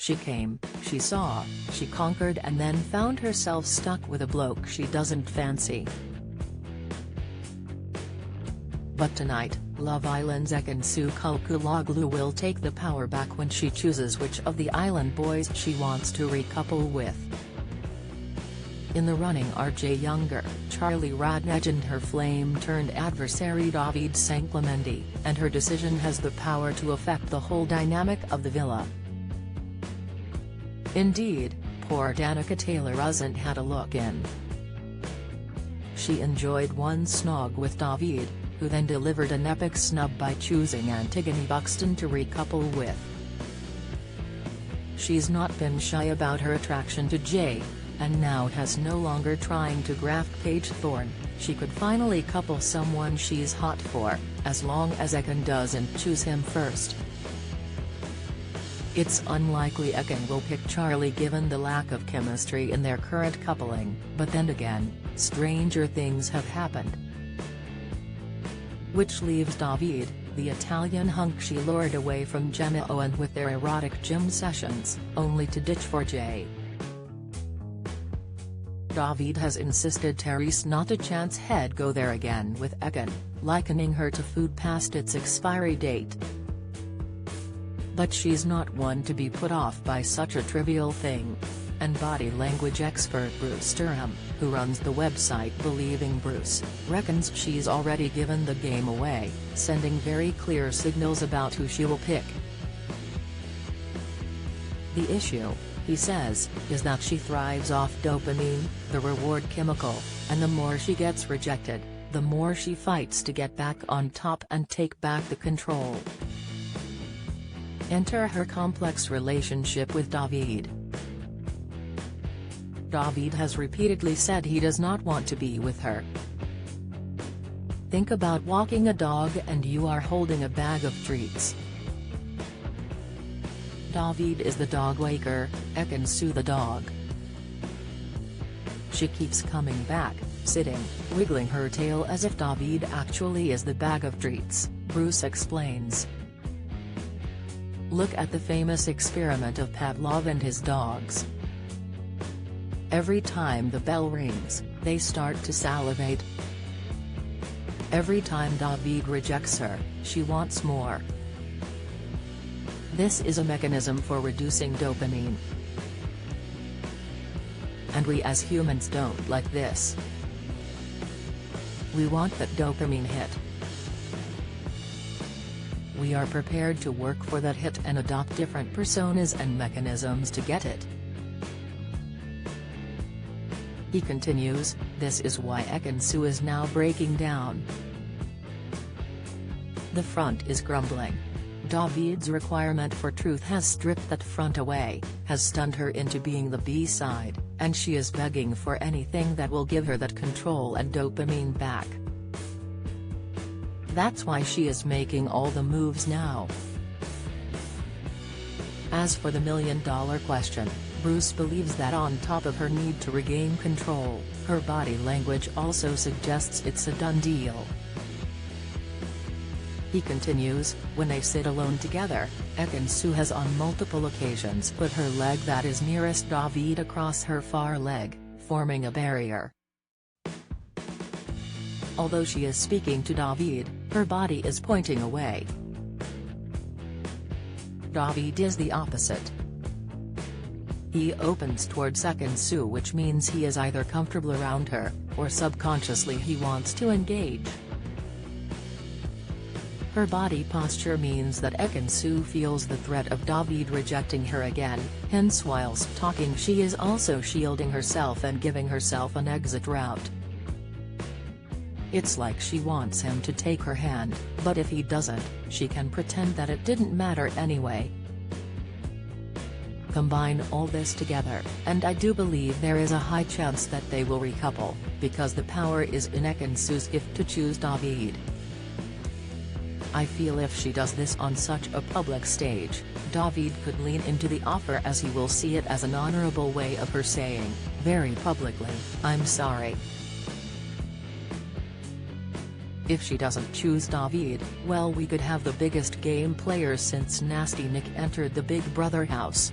She came, she saw, she conquered and then found herself stuck with a bloke she doesn't fancy. But tonight, Love Island's Ekin-Su will take the power back when she chooses which of the island boys she wants to recouple with. In the running are Jay Younger, Charlie Radnage and her flame-turned adversary David Sanclemente, and her decision has the power to affect the whole dynamic of the villa. Indeed, poor Danica Taylor hasn't had a look in. She enjoyed one snog with David, who then delivered an epic snub by choosing Antigone Buxton to recouple with. She's not been shy about her attraction to Jay, and now has no longer trying to graft Paige Thorne. She could finally couple someone she's hot for, as long as Ekin doesn't choose him first. It's unlikely Ekin will pick Charlie given the lack of chemistry in their current coupling, but then again, stranger things have happened. Which leaves David, the Italian hunk she lured away from Gemma Owen with their erotic gym sessions, only to ditch for Jay. David has insisted Therese not a chance he'd go there again with Ekin, likening her to food past its expiry date. But she's not one to be put off by such a trivial thing. And body language expert Bruce Durham, who runs the website Believing Bruce, reckons she's already given the game away, sending very clear signals about who she will pick. The issue, he says, is that she thrives off dopamine, the reward chemical, and the more she gets rejected, the more she fights to get back on top and take back the control. Enter her complex relationship with David. David has repeatedly said he does not want to be with her. Think about walking a dog and you are holding a bag of treats. David is the dog waker, Ekin-Su the dog. She keeps coming back, sitting, wiggling her tail as if David actually is the bag of treats, Bruce explains. Look at the famous experiment of Pavlov and his dogs. Every time the bell rings, they start to salivate. Every time David rejects her, she wants more. This is a mechanism for reducing dopamine. And we as humans don't like this. We want that dopamine hit. We are prepared to work for that hit and adopt different personas and mechanisms to get it. He continues, this is why Ekin-Su is now breaking down. The front is grumbling. David's requirement for truth has stripped that front away, has stunned her into being the B-side, and she is begging for anything that will give her that control and dopamine back. That's why she is making all the moves now. As for the million-dollar question, Bruce believes that on top of her need to regain control, her body language also suggests it's a done deal. He continues, when they sit alone together, Ekin-Su has on multiple occasions put her leg that is nearest David across her far leg, forming a barrier. Although she is speaking to David, her body is pointing away. David is the opposite. He opens towards Ekin-Su, which means he is either comfortable around her, or subconsciously he wants to engage. Her body posture means that Ekin-Su feels the threat of David rejecting her again, hence whilst talking she is also shielding herself and giving herself an exit route. It's like she wants him to take her hand, but if he doesn't, she can pretend that it didn't matter anyway. Combine all this together, and I do believe there is a high chance that they will recouple, because the power is in Ekin-Su's gift to choose David. I feel if she does this on such a public stage, David could lean into the offer as he will see it as an honorable way of her saying, very publicly, I'm sorry. If she doesn't choose David, well, we could have the biggest game players since Nasty Nick entered the Big Brother house.